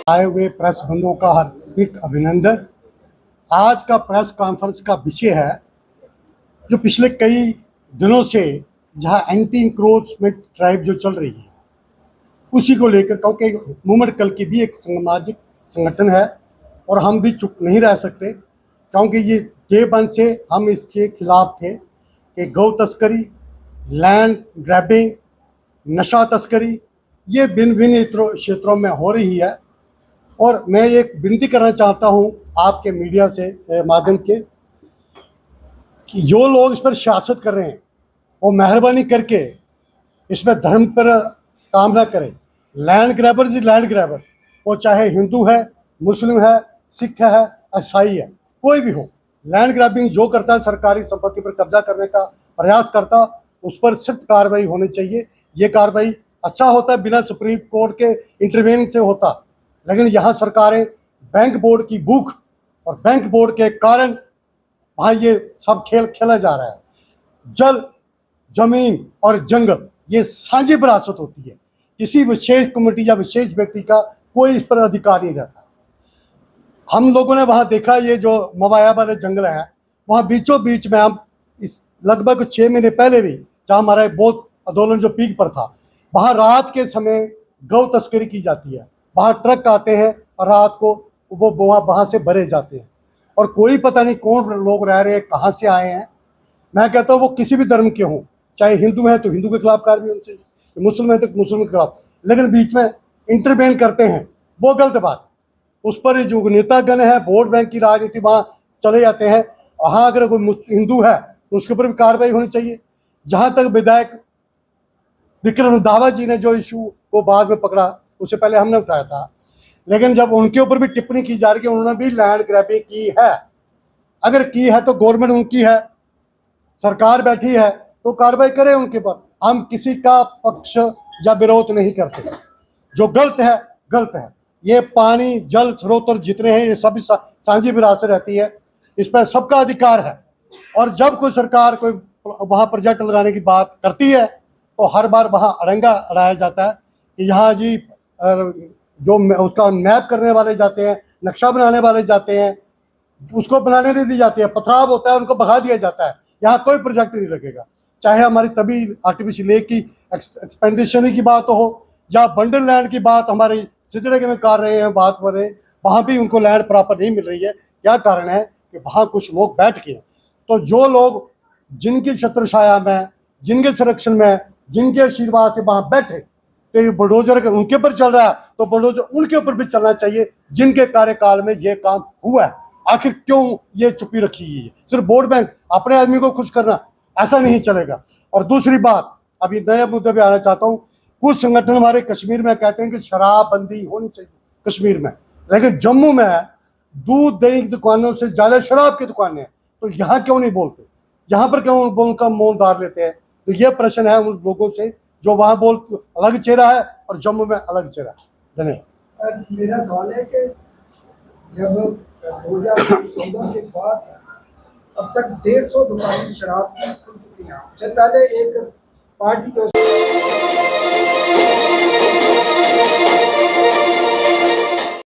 आए हुए प्रेस बंधुओं का हार्दिक अभिनंदन। आज का प्रेस कॉन्फ्रेंस का विषय है जो पिछले कई दिनों से जहां एंटी इंक्रोचमेंट ड्राइव जो चल रही है उसी को लेकर, क्योंकि मूवमेंट कल की भी एक सामाजिक संगठन है और हम भी चुप नहीं रह सकते, क्योंकि ये देवबंद से हम इसके खिलाफ थे कि गौ तस्करी, लैंड ग्रैबिंग, नशा तस्करी ये भिन्न भिन्न क्षेत्रों में हो रही है। और मैं एक विनती करना चाहता हूं आपके मीडिया से माध्यम के कि जो लोग इस पर सियासत कर रहे हैं वो मेहरबानी करके इसमें धर्म पर काम ना करें। लैंड ग्रैबर जी लैंड ग्रैबर, वो चाहे हिंदू है, मुस्लिम है, सिख है, ईसाई है, कोई भी हो, लैंड ग्रैबिंग जो करता है, सरकारी संपत्ति पर कब्जा करने का प्रयास करता, उस पर सख्त कार्रवाई होनी चाहिए। ये कार्रवाई अच्छा होता है बिना सुप्रीम कोर्ट के इंटरवेन से होता, लेकिन यहाँ सरकारें बैंक बोर्ड की भूख और बैंक बोर्ड के कारण वहाँ ये सब खेल खेला जा रहा है। जल, जमीन और जंगल ये साझी विरासत होती है, किसी विशेष कमेटी या विशेष व्यक्ति का कोई इस पर अधिकार नहीं रहता। हम लोगों ने वहाँ देखा, ये जो मवाया वाले जंगल है वहाँ बीचों बीच में हम इस लगभग 6 महीने पहले भी, जहाँ हमारा बहुत आंदोलन जो पीक पर था, वहाँ रात के समय गौ तस्करी की जाती है। वहाँ ट्रक आते हैं और रात को वो वहाँ से भरे जाते हैं और कोई पता नहीं कौन लोग रह रहे हैं, कहाँ से आए हैं। मैं कहता हूँ वो किसी भी धर्म के हों, चाहे हिंदू है तो हिंदू के खिलाफ कार्रवाई होनी चाहिए, मुस्लिम है तो मुस्लिम के खिलाफ, लेकिन बीच में इंटरवेन करते हैं वो गलत बात। उस पर जो नेतागण है, वोट बैंक की राजनीति वहाँ चले जाते हैं। वहाँ अगर कोई हिंदू है तो उसके ऊपर भी कार्रवाई होनी चाहिए। जहाँ तक विधायक विक्रम रंधावा जी ने जो इशू को बाद में पकड़ा, उससे पहले हमने उठाया था, लेकिन जब उनके ऊपर भी टिप्पणी की जा रही है, उन्होंने भी लैंड ग्रैबिंग की है। अगर की है तो गवर्नमेंट उनकी है, सरकार बैठी है तो कार्रवाई करे उनके पर। हम किसी का पक्ष या विरोध नहीं करते, जो गलत है गलत है। ये पानी, जल स्रोत और जितने हैं ये सभी साझी विरासत रहती है, इस पर सबका अधिकार है। और जब कोई सरकार कोई वहाँ प्रोजेक्ट लगाने की बात करती है तो हर बार वहाँ अड़ंगा अड़ाया जाता है कि यहाँ जी जो उसका मैप करने वाले जाते हैं, नक्शा बनाने वाले जाते हैं, उसको बनाने नहीं दी जाती है, पथराव होता है, उनको भगा दिया जाता है। यहाँ कोई प्रोजेक्ट नहीं लगेगा, चाहे हमारी तभी आर्टिफिशियल लेक की एक्सपेंडिशन की बात हो या बंडल लैंड की बात हमारे सिद्धड़े में कर रहे हैं बात हो रहे, वहाँ भी उनको लैंड प्रॉपर नहीं मिल रही है। क्या कारण है कि वहाँ कुछ लोग बैठ गए। तो जो लोग जिनकी छत्र छाया में, जिनके संरक्षण में, जिनके आशीर्वाद से वहाँ बैठे, तो ये बुलडोजर अगर उनके ऊपर चल रहा है तो बुलडोजर उनके ऊपर भी चलना चाहिए जिनके कार्यकाल में ये काम हुआ है। आखिर क्यों ये चुप्पी रखी है? सिर्फ वोट बैंक, अपने आदमी को खुश करना, ऐसा नहीं चलेगा। और दूसरी बात, अभी नए मुद्दे पे आना चाहता हूँ। कुछ संगठन हमारे कश्मीर में कहते हैं कि शराबबंदी होनी चाहिए कश्मीर में, लेकिन जम्मू में दूध दही की दुकानों से ज्यादा शराब की दुकानें हैं, तो यहाँ क्यों नहीं बोलते? यहाँ पर क्यों उनका मौन धार लेते हैं? तो ये प्रश्न है उन लोगों से जो वहाँ बोल अलग चेहरा है और जम्मू में अलग चेहरा है। धन्यवाद। मेरा सवाल है कि जब 2014 के बाद अब तक 150 दुकानें शराब की खुल चुकी हैं, उससे पहले एक पार्टी